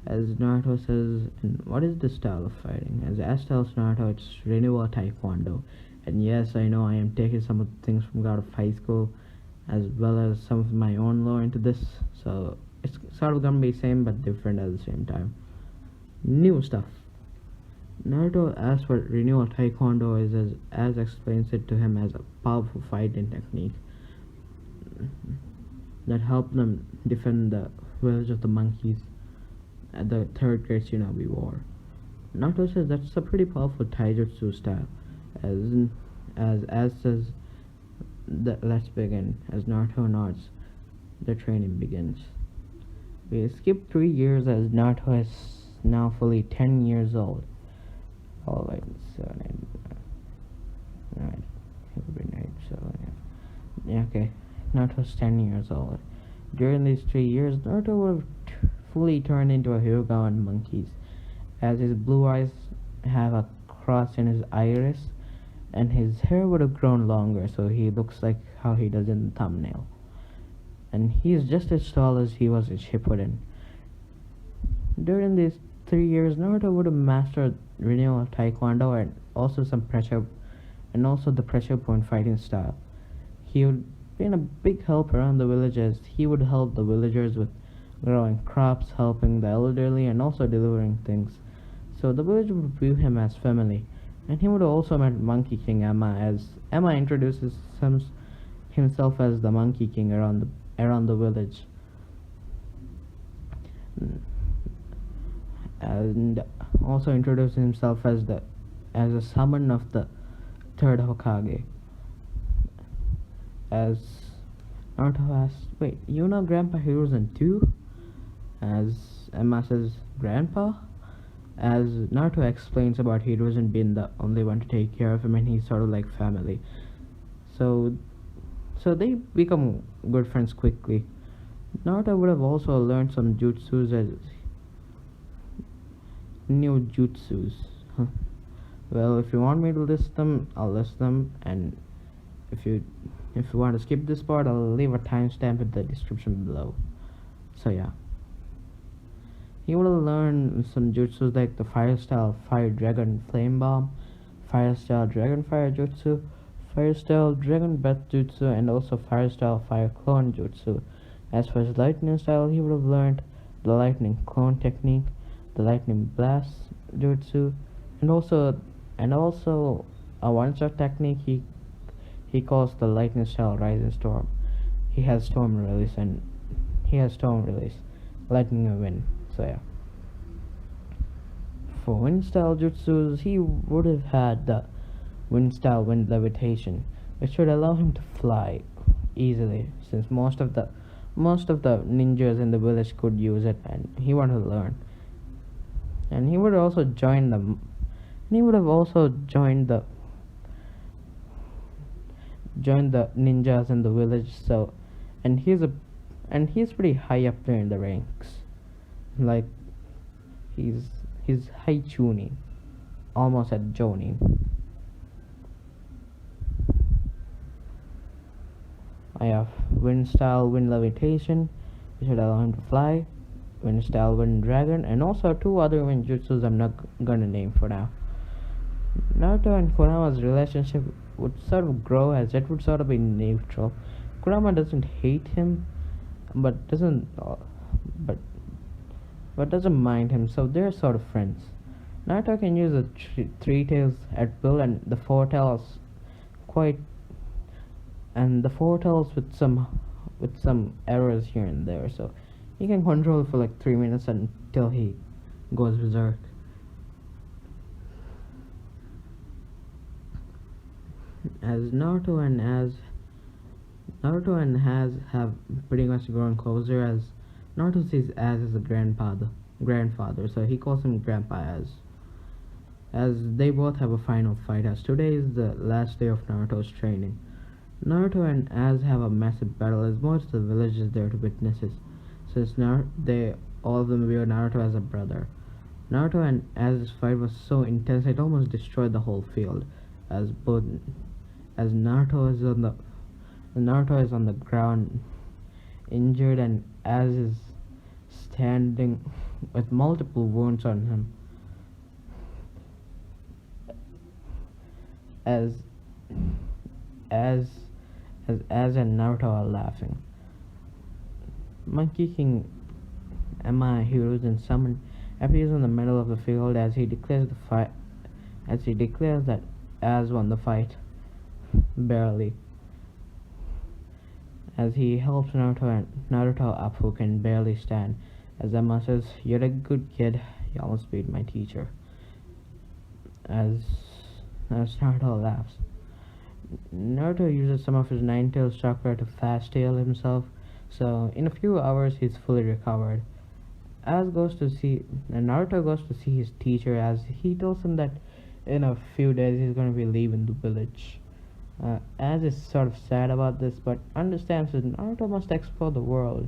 Speaker 1: As Naruto says, "And what is this style of fighting?" As tells Naruto, "It's renewal taekwondo." And yes, I know I am taking some of the things from God of High School, as well as some of my own lore into this, so it's sort of gonna be same but different at the same time. New stuff. Naruto asks what renewal taekwondo is, as explains it to him as a powerful fighting technique that helped them defend the village of the monkeys at the third great shinobi war. Naruto says that's a pretty powerful taijutsu style, as says that let's begin. As Naruto nods, the training begins. We skip 3 years as Naruto is now fully 10 years old. Alright, okay. Naruto's 10 years old. During these 3 years, Naruto would have fully turned into a Yogawa monkey, as his blue eyes have a cross in his iris, and his hair would have grown longer, so he looks like how he does in the thumbnail. And he is just as tall as he was in Shippuden. During these 3 years, Naruto would have mastered renewal taekwondo and also the pressure point fighting style. He would be a big help around the village, as he would help the villagers with growing crops, helping the elderly, and also delivering things. So the village would view him as family. And he would have also met Monkey King Emma, as Emma introduces himself as the Monkey King around the village. And also introduces himself as a summon of the third Hokage. As Naruto asks, "Wait, you know Grandpa Hiruzen too?" As Emma says, "Grandpa?" As Naruto explains about Hiruzen being the only one to take care of him, and he's sort of like family. So they become good friends quickly. Naruto would have also learned some jutsus as new jutsus. Well, if you want me to list them, I'll list them, and if you want to skip this part, I'll leave a timestamp in the description below. So yeah. He would have learned some jutsus like the Fire Style Fire Dragon Flame Bomb, Fire Style Dragon Fire Jutsu, Fire Style Dragon Breath Jutsu, and also Fire Style Fire Clone Jutsu. As for his Lightning Style, he would have learned the Lightning Clone Technique, the Lightning Blast Jutsu, and also a one-shot technique he calls the Lightning Style Rising Storm. he has storm release, lightning and wind. So yeah. For wind style jutsus, he would have had the wind style wind levitation, which would allow him to fly easily, since most of the ninjas in the village could use it, and he wanted to learn. And he would also join them. He would have also joined the ninjas in the village. So, and he's pretty high up there in the ranks. Like he's high tuning, almost at Jonin. I have wind style wind levitation, which would allow him to fly, wind style wind dragon, and also two other wind jutsus I'm not gonna name for now. Naruto and Kurama's relationship would sort of grow as it would sort of be neutral. Kurama doesn't hate him, but doesn't mind him, so they're sort of friends. Naruto can use the three tails at will, and the four tails quite and the four tails with some errors here and there, so he can control it for like 3 minutes until he goes berserk. As Naruto and Az have pretty much grown closer, as Naruto sees Az as a grandfather, so he calls him Grandpa Az. As they both have a final fight, as today is the last day of Naruto's training. Naruto and Az have a massive battle, as most of the village is there to witness it, since all of them view Naruto as a brother. Naruto and Az's fight was so intense it almost destroyed the whole field, as Naruto is on the ground injured, and Az is standing with multiple wounds on him. As and Naruto are laughing. Monkey King Emma Hiruzen summon appears in the middle of the field as he declares that Az won the fight, barely. As he helps Naruto up, who can barely stand. As Emma says, "You're a good kid. You almost beat my teacher." As Naruto laughs. Naruto uses some of his Nine Tails chakra to fast heal himself, so in a few hours he's fully recovered. Naruto goes to see his teacher, as he tells him that in a few days he's going to be leaving the village. Az is sort of sad about this, but understands that Naruto must explore the world.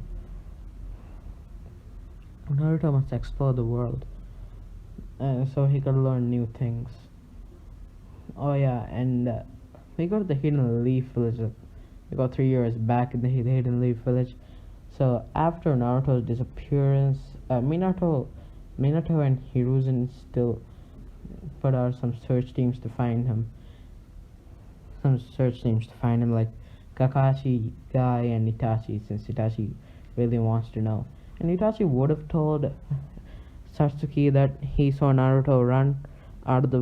Speaker 1: So he could learn new things. Oh yeah, and we go to the Hidden Leaf Village. We go 3 years back in the Hidden Leaf Village. So after Naruto's disappearance, Minato and Hiruzen still put out some search teams to find him. Like Kakashi, Guy, and Itachi, since Itachi really wants to know. And Itachi would have told Satsuki that he saw Naruto run out of the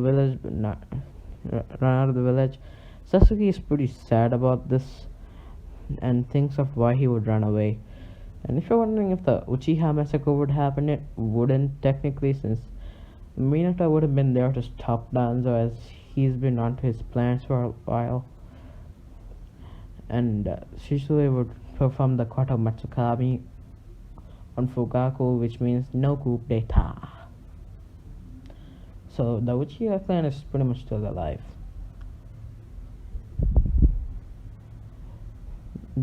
Speaker 1: village, Sasuke is pretty sad about this and thinks of why he would run away. And if you're wondering if the Uchiha massacre would happen, it wouldn't technically, since Minato would have been there to stop Danzo, as he's been onto his plans for a while. And Shisui would perform the Koto Matsukami on Fugaku, which means no coup d'etat. So the Uchiha clan is pretty much still alive.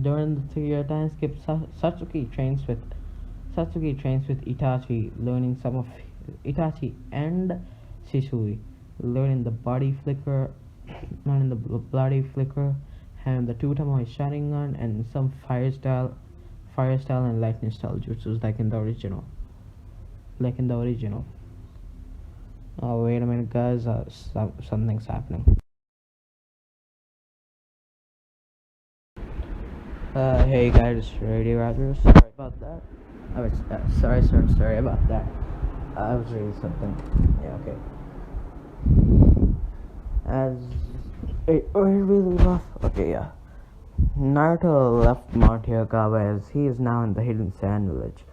Speaker 1: During the 3-year time skip, Satsuki trains with Itachi, learning some of Itachi and Shisui, learning the bloody flicker, having the two Tomoe Sharingan, and some fire style and lightning style jutsus like in the original. Oh wait a minute, guys, something's happening. Hey guys, Radio Raptors. Sorry about that. Sorry about that. I was reading something. Yeah, okay. As it really rough. Okay, yeah. Naruto left Mount Yogawa as he is now in the hidden sand village.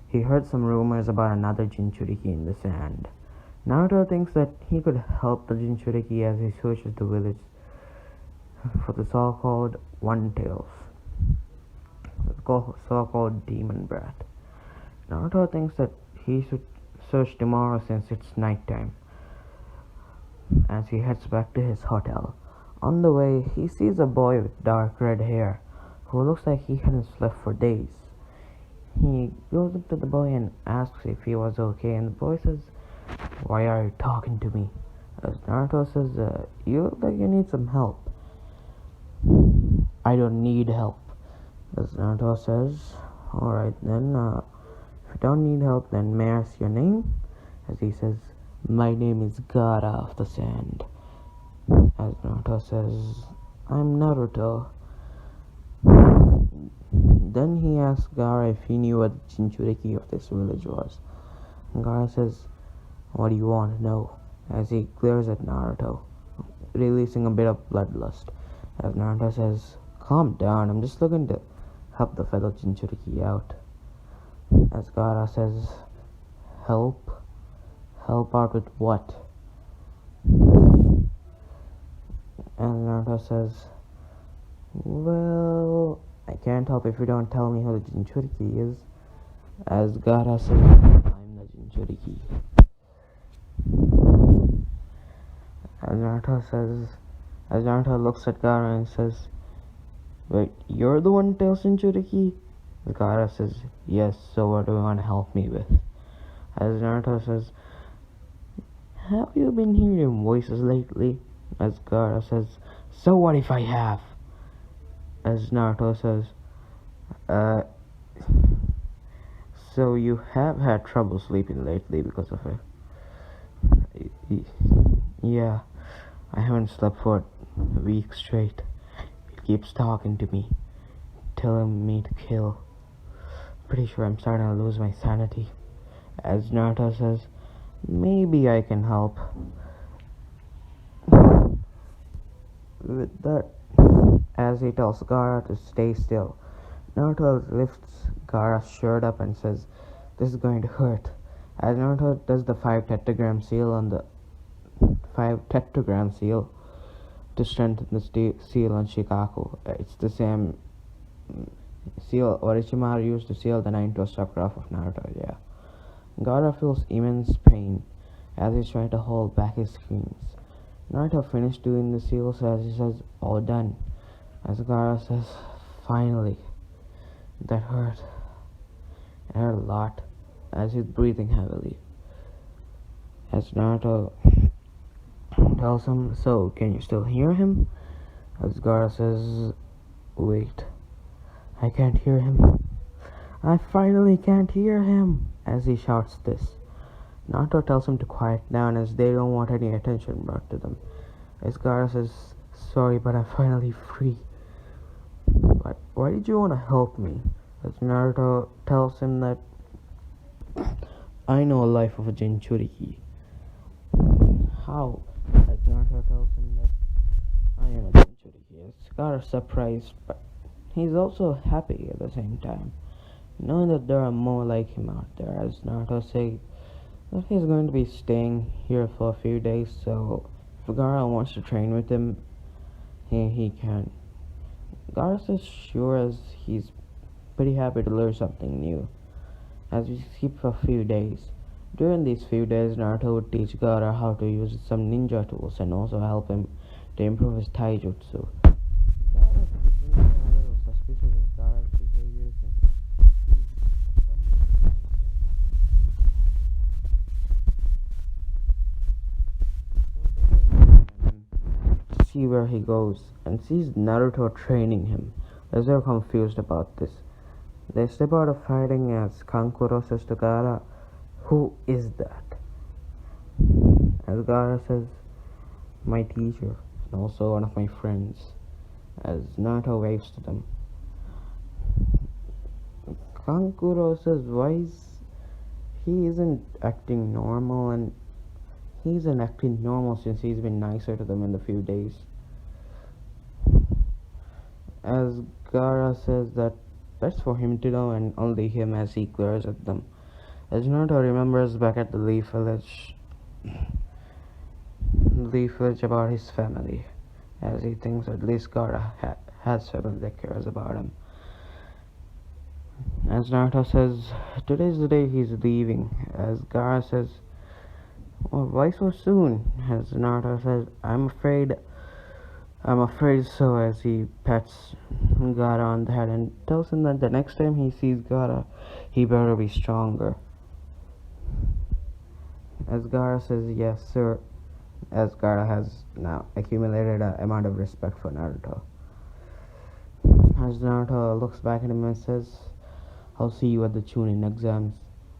Speaker 1: He heard some rumors about another Jinchuriki in the sand. Naruto thinks that he could help the Jinchuriki as he searches the village for the so-called One-Tails, the so-called Demon Brat. Naruto thinks that he should search tomorrow since it's nighttime. As he heads back to his hotel, on the way he sees a boy with dark red hair who looks like he hadn't slept for days. He goes up to the boy and asks if he was okay, and the boy says, "Why are you talking to me?" As Naruto says, "You look like you need some help." "I don't need help." As Naruto says, "Alright then, if you don't need help, then may I ask your name?" As he says, "My name is Gaara of the Sand." As Naruto says, "I'm Naruto." Then he asks Gaara if he knew what the Jinchuriki of this village was. And Gaara says, "What do you want to know?" As he glares at Naruto, releasing a bit of bloodlust. As Naruto says, "Calm down, I'm just looking to help the fellow Jinchuriki out." As Gaara says, "Help? Help out with what?" And Naruto says, "Well, I can't help if you don't tell me who the Jinchuriki is." As Gaara says, "I'm the Jinchuriki." As Naruto looks at Gaara and says, "Wait, you're the one tells Jinchuriki?" Gaara says, "Yes, so what do you want to help me with?" As Naruto says, "Have you been hearing voices lately?" As Gaara says, "So what if I have?" As Naruto says, uh, "So you have had trouble sleeping lately because of it?" "Yeah, I haven't slept for a week straight. He keeps talking to me, telling me to kill. Pretty sure I'm starting to lose my sanity." As Naruto says, "Maybe I can help." With that, as he tells Gaara to stay still, Naruto lifts Gaara's shirt up and says, "This is going to hurt." As Naruto does the 5 tetragram seal on the 5 tetragram seal to strengthen the seal on Shikaku. It's the same seal Orochimaru used to seal the 9-toe chakra of Naruto, yeah. Gaara feels immense pain as he's trying to hold back his screams. Naruto finished doing the seals as he says, "All done." As Gaara says, "Finally." That hurt. It hurt a lot, as he's breathing heavily. As Naruto tells him, "So, can you still hear him?" As Gaara says, "Wait, I can't hear him. I finally can't hear him." As he shouts this, Naruto tells him to quiet down as they don't want any attention brought to them. As Gaara says, "Sorry, but I'm finally free." "But why did you want to help me?" As Naruto tells him that, "I know a life of a Jinchuriki." "How?" As Naruto tells him that, "I am a Jinchuriki." As Gaara's surprised, but he's also happy at the same time, knowing that there are more like him out there. As Naruto says that he's going to be staying here for a few days, so if Gaara wants to train with him, he can. Gaara says sure, as he's pretty happy to learn something new. As we skip for a few days. During these few days, Naruto would teach Gaara how to use some ninja tools and also help him to improve his taijutsu. Gaara became a little suspicious of Gaara's behavior since to see where he goes and sees Naruto training him. As they're confused about this, they step out of hiding as Kankuro says to Gaara, "Who is that?" As Gaara says, "My teacher, and also one of my friends." As Naruto waves to them, Kankuro says he isn't acting normal, and he isn't acting normal since he's been nicer to them in the few days. as Gaara says that that's for him to know and only him as he glares at them. As Naruto remembers back at the Leaf Village about his family, as he thinks at least Gaara has family that cares about him. As Naruto says, today's the day he's leaving. As Gaara says, well, why so soon? As Naruto says, I'm afraid so, as he pats Gaara on the head and tells him that the next time he sees Gaara, he better be stronger. As Gaara says, yes sir, as Gaara has now accumulated an amount of respect for Naruto. As Naruto looks back at him and says, I'll see you at the Chunin exams.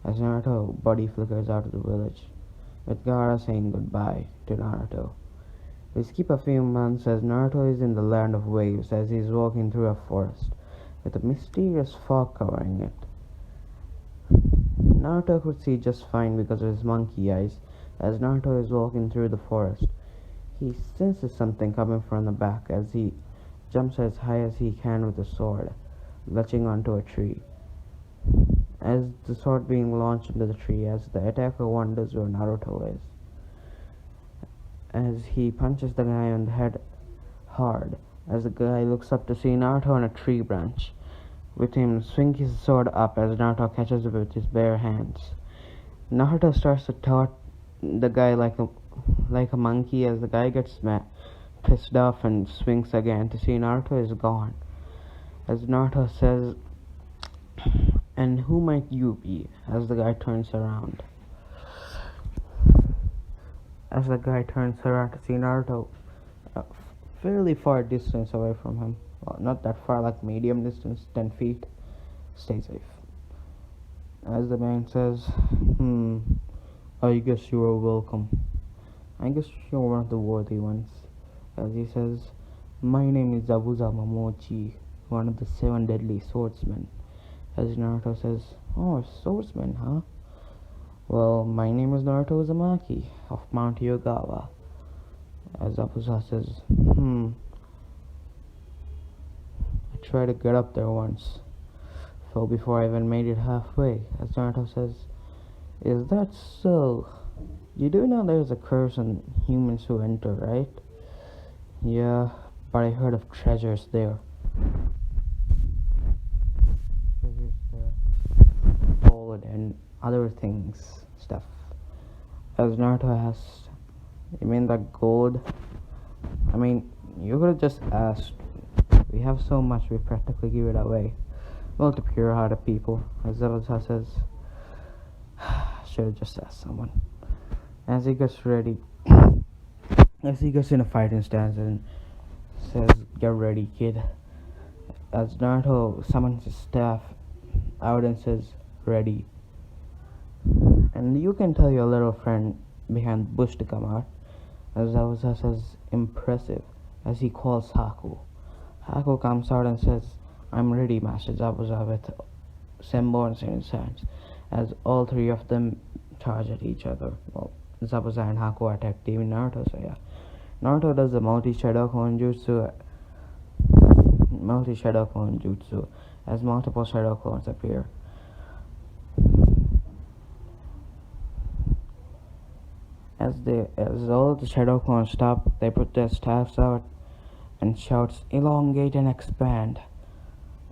Speaker 1: As Naruto body flickers out of the village, with Gaara saying goodbye to Naruto. We skip a few months as Naruto is in the land of waves as he is walking through a forest with a mysterious fog covering it. Naruto could see just fine because of his monkey eyes. As Naruto is walking through the forest, he senses something coming from the back as he jumps as high as he can with the sword, latching onto a tree. As the sword being launched into the tree, as the attacker wonders where Naruto is. As he punches the guy on the head hard, as the guy looks up to see Naruto on a tree branch, with him swing his sword up as Naruto catches it with his bare hands. Naruto starts to taunt the guy like a monkey as the guy gets pissed off and swings again to see Naruto is gone. As Naruto says, and who might you be? As the guy turns around. As the guy turns around to see Naruto fairly far distance away from him. Well, not that far, like medium distance, 10 feet. Stay safe. As the man says, I guess you are welcome. I guess you're one of the worthy ones. As he says, my name is Zabuza Momochi, one of the 7 deadly swordsmen. As Naruto says, oh, swordsman, huh? Well, my name is Naruto Uzumaki of Mount Yogawa. As Zabuza says, I tried to get up there once. Fell before I even made it halfway. As Naruto says, is that so? You do know there's a curse on humans who enter, right? Yeah, but I heard of treasures there. Treasures there. Gold and other stuff. As Naruto asked, you mean that gold? I mean, you could have just asked. We have so much, we practically give it away. Well, to pure-hearted people. As Zabuza says, should have just asked someone. As he gets ready, as he gets in a fighting stance and says, get ready, kid. As Naruto summons his staff out and says, ready. And you can tell your little friend behind the bush to come out. As Zabuza says, impressive, as he calls Haku. Haku comes out and says, I'm ready, Master Zabuza, with Senbons in his hands. As all three of them charge at each other. Well, Zabuza and Haku attack Team Naruto, so yeah. Naruto does the multi-shadow clone jutsu as multiple shadow clones appear. As all the shadow clones stop, they put their staffs out and shouts, elongate and expand.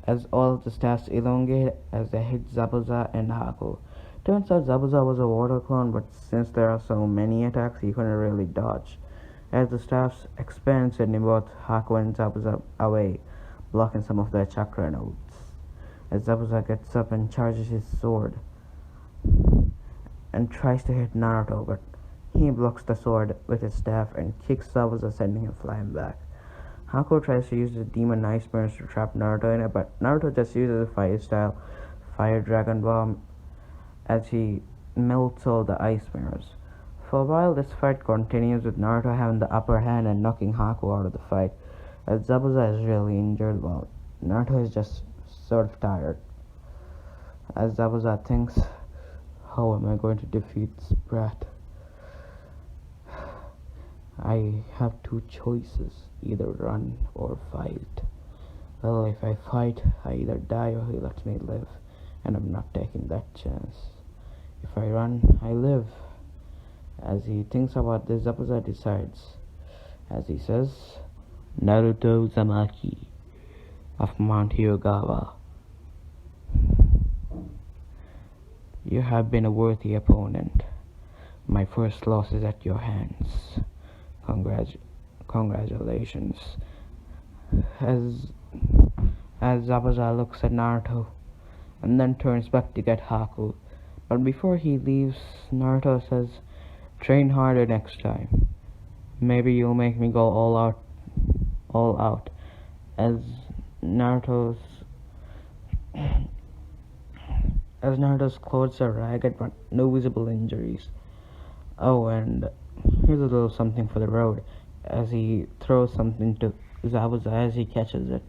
Speaker 1: As all the staffs elongate as they hit Zabuza and Haku. Turns out Zabuza was a water clone, but since there are so many attacks, he couldn't really dodge. As the staffs expand, sending both Haku and Zabuza away, blocking some of their chakra nodes. As Zabuza gets up and charges his sword and tries to hit Naruto, but he blocks the sword with his staff and kicks Zabuza, sending him flying back. Haku tries to use the demon ice mirrors to trap Naruto in it, but Naruto just uses a fire dragon bomb as he melts all the ice mirrors. For a while, this fight continues with Naruto having the upper hand and knocking Haku out of the fight, as Zabuza is really injured while Naruto is just sort of tired. As Zabuza thinks, how am I going to defeat this brat? I have two choices, either run or fight. Well, if I fight, I either die or he lets me live, and I'm not taking that chance. If I run, I live. As he thinks about this, Zabuza decides, as he says, Naruto Uzumaki of Mount Yogawa, you have been a worthy opponent. My first loss is at your hands. Congratulations. As Zabuza looks at Naruto and then turns back to get Haku. But before he leaves, Naruto says, train harder next time. Maybe you'll make me go all out. As Naruto's clothes are ragged but no visible injuries. Oh, and here's a little something for the road, as he throws something to Zabuza as he catches it.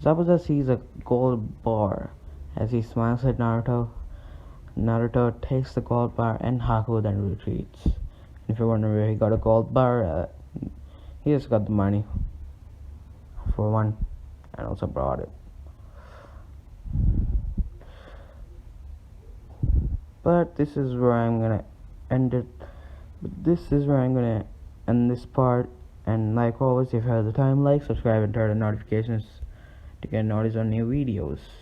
Speaker 1: Zabuza sees a gold bar. As he smiles at Naruto, Naruto takes the gold bar and Haku then retreats. If you're wondering where he got a gold bar, he just got the money for one and also brought it. But this is where I'm gonna end it. This is where I'm gonna end this part. And like always, if you have the time, like, subscribe, and turn on notifications to get notice on new videos.